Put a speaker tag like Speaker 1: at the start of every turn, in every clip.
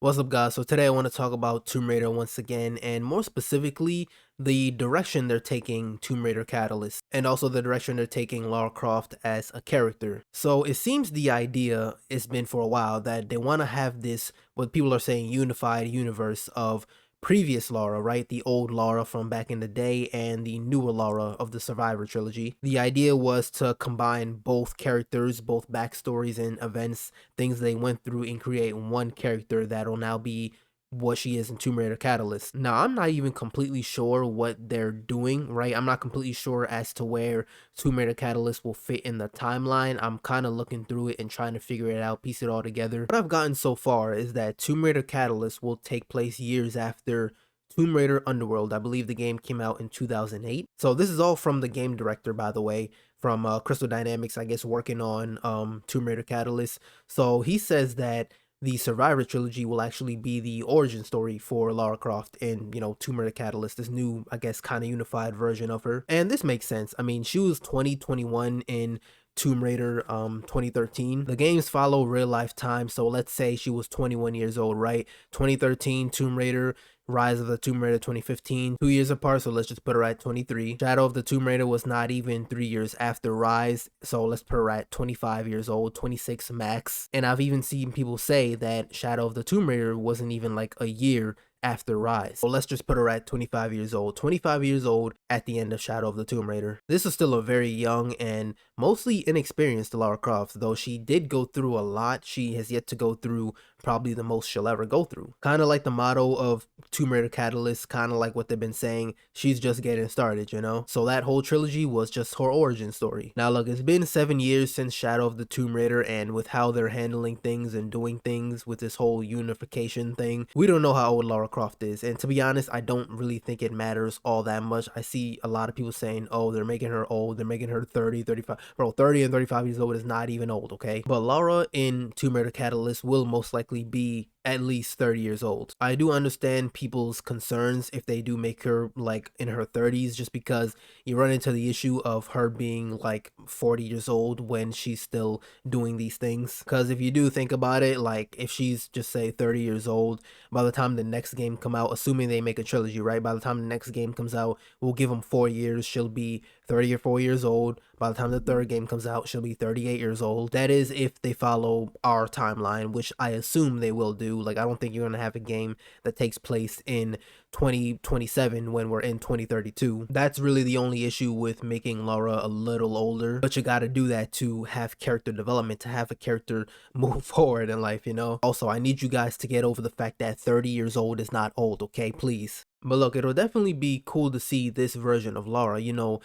Speaker 1: What's up, guys? So today I want to talk about Tomb Raider once again, and more specifically the direction they're taking Tomb Raider Catalyst, and also the direction they're taking Lara Croft as a character. So it seems the idea has been for a while that they want to have this, what people are saying, unified universe of previous Lara, right? The old Lara from back in the day and the newer Lara of the Survivor trilogy. The idea was to combine both characters, both backstories and events, things they went through, and create one character that'll now be what she is in Tomb Raider Catalyst. Now, I'm not even completely sure what they're doing, right? I'm not completely sure as to where Tomb Raider Catalyst will fit in the timeline. I'm kind of looking through it and trying to figure it out, piece it all together. What I've gotten so far is that Tomb Raider Catalyst will take place years after Tomb Raider Underworld. I believe the game came out in 2008. So this is all from the game director, by the way, from Crystal Dynamics, I guess, working on Tomb Raider Catalyst. So he says that the Survivor trilogy will actually be the origin story for Lara Croft in, Tomb Raider Catalyst, this new, I guess, kind of unified version of her. And this makes sense. I mean, she was 2021 in Tomb Raider 2013. The games follow real life time, so let's say she was 21 years old, right? 2013 Tomb Raider, Rise of the Tomb Raider 2015, 2 years apart, so let's just put her at 23. Shadow of the Tomb Raider was not even 3 years after Rise, so let's put her at 25 years old, 26 max. And I've even seen people say that Shadow of the Tomb Raider wasn't even like a year after Rise. So let's just put her at 25 years old. 25 years old at the end of Shadow of the Tomb Raider. This is still a very young and mostly inexperienced Lara Croft, though she did go through a lot. She has yet to go through probably the most she'll ever go through. Kind of like the motto of Tomb Raider Catalyst, kind of like what they've been saying, she's just getting started, you know? So that whole trilogy was just her origin story. Now look, it's been 7 years since Shadow of the Tomb Raider, and with how they're handling things and doing things with this whole unification thing, we don't know how old Lara Croft is. And to be honest, I don't really think it matters all that much. I see a lot of people saying, oh, they're making her old, they're making her 30, 35. Bro, 30 and 35 years old is not even old, okay? But Lara in Tomb Raider Catalyst will most likely be at least 30 years old. I do understand people's concerns if they do make her like in her 30s, just because you run into the issue of her being like 40 years old when she's still doing these things. Because if you do think about it, like if she's just say 30 years old, by the time the next game come out, assuming they make a trilogy, right? By the time the next game comes out, we'll give them 4 years. She'll be 30 or 4 years old. By the time the third game comes out, she'll be 38 years old. That is if they follow our timeline, which I assume they will do. Like, I don't think you're going to have a game that takes place in 2027 when we're in 2032. That's really the only issue with making Lara a little older. But you got to do that to have character development, to have a character move forward in life, you know? Also, I need you guys to get over the fact that 30 years old is not old, okay? Please. But look, it'll definitely be cool to see this version of Lara, you know.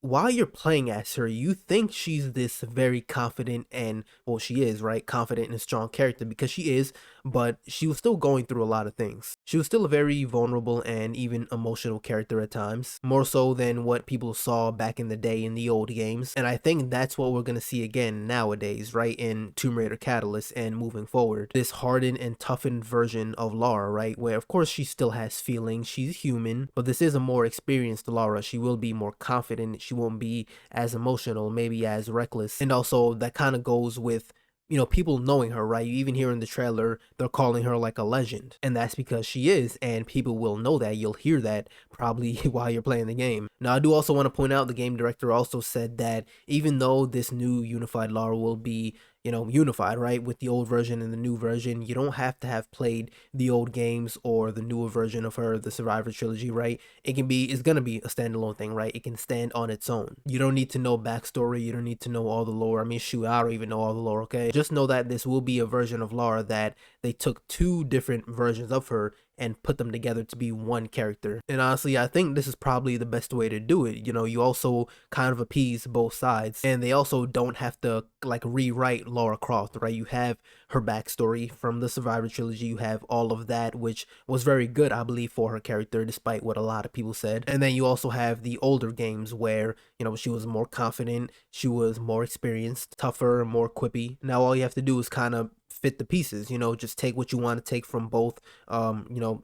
Speaker 1: While you're playing as her, you think she's this very confident and, well, she is, right? Confident and strong character, because she is, but she was still going through a lot of things. She was still a very vulnerable and even emotional character at times, more so than what people saw back in the day in the old games. And I think that's what we're going to see again nowadays, right? In Tomb Raider Catalyst and moving forward. This hardened and toughened version of Lara, right? Where of course she still has feelings, she's human, but this is a more experienced Lara. She will be more confident, she won't be as emotional, maybe as reckless. And also that kind of goes with, you know, people knowing her, right? You even hear in the trailer, they're calling her like a legend. And that's because she is, and people will know that. You'll hear that probably while you're playing the game. Now, I do also want to point out the game director also said that even though this new unified Lara will be, you know, unified, right, with the old version and the new version, you don't have to have played the old games or the newer version of her, the Survivor trilogy, right? It's gonna be a standalone thing, right? It can stand on its own. You don't need to know backstory, you don't need to know all the lore. I mean, shoot, I don't even know all the lore, okay? Just know that this will be a version of Lara that they took two different versions of her and put them together to be one character. And honestly, I think this is probably the best way to do it. You know, you also kind of appease both sides, and they also don't have to like rewrite Lara Croft, right? You have her backstory from the Survivor trilogy, you have all of that, which was very good, I believe, for her character, despite what a lot of people said. And then you also have the older games where, you know, she was more confident, she was more experienced, tougher, more quippy. Now all you have to do is kind of fit the pieces, you know, just take what you want to take from both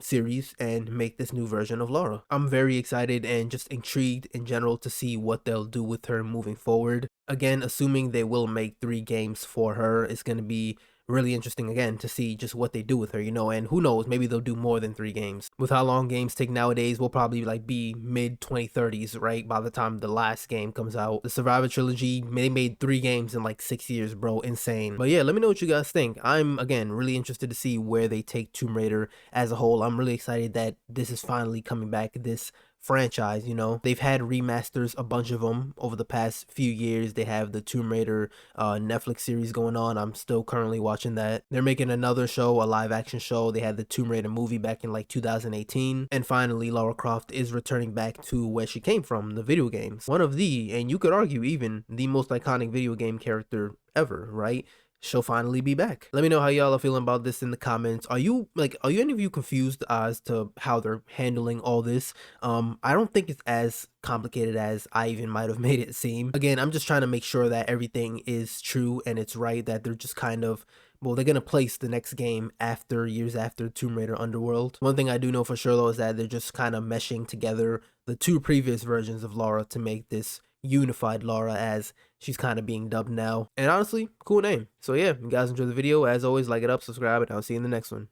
Speaker 1: series and make this new version of Lara. I'm very excited and just intrigued in general to see what they'll do with her moving forward. Again, assuming they will make 3 games for her, it's going to be really interesting again to see just what they do with her, and who knows, maybe they'll do more than 3 games. With how long games take nowadays, we'll probably like be mid 2030s, right? By the time the last game comes out. The Survivor trilogy, they made 3 games in like 6 years, bro. Insane. But yeah, let me know what you guys think. I'm again really interested to see where they take Tomb Raider as a whole. I'm really excited that this is finally coming back, this franchise. They've had remasters, a bunch of them over the past few years. They have the Tomb Raider Netflix series going on. I'm still currently watching that. They're making another show, a live action show. They had the Tomb Raider movie back in like 2018. And finally, Lara Croft is returning back to where she came from, the video games. One of the, and you could argue even the most iconic video game character ever, right? She'll finally be back. Let me know how y'all are feeling about this in the comments. Are you any of you confused as to how they're handling all this? I don't think it's as complicated as I even might have made it seem. Again, I'm just trying to make sure that everything is true and it's right, that they're just kind of, well, they're gonna place the next game years after Tomb Raider Underworld. One thing I do know for sure though is that they're just kind of meshing together the 2 previous versions of Lara to make this unified Lara, as she's kind of being dubbed now. And honestly, cool name. So yeah, you guys enjoy the video. As always, like it up, subscribe, and I'll see you in the next one.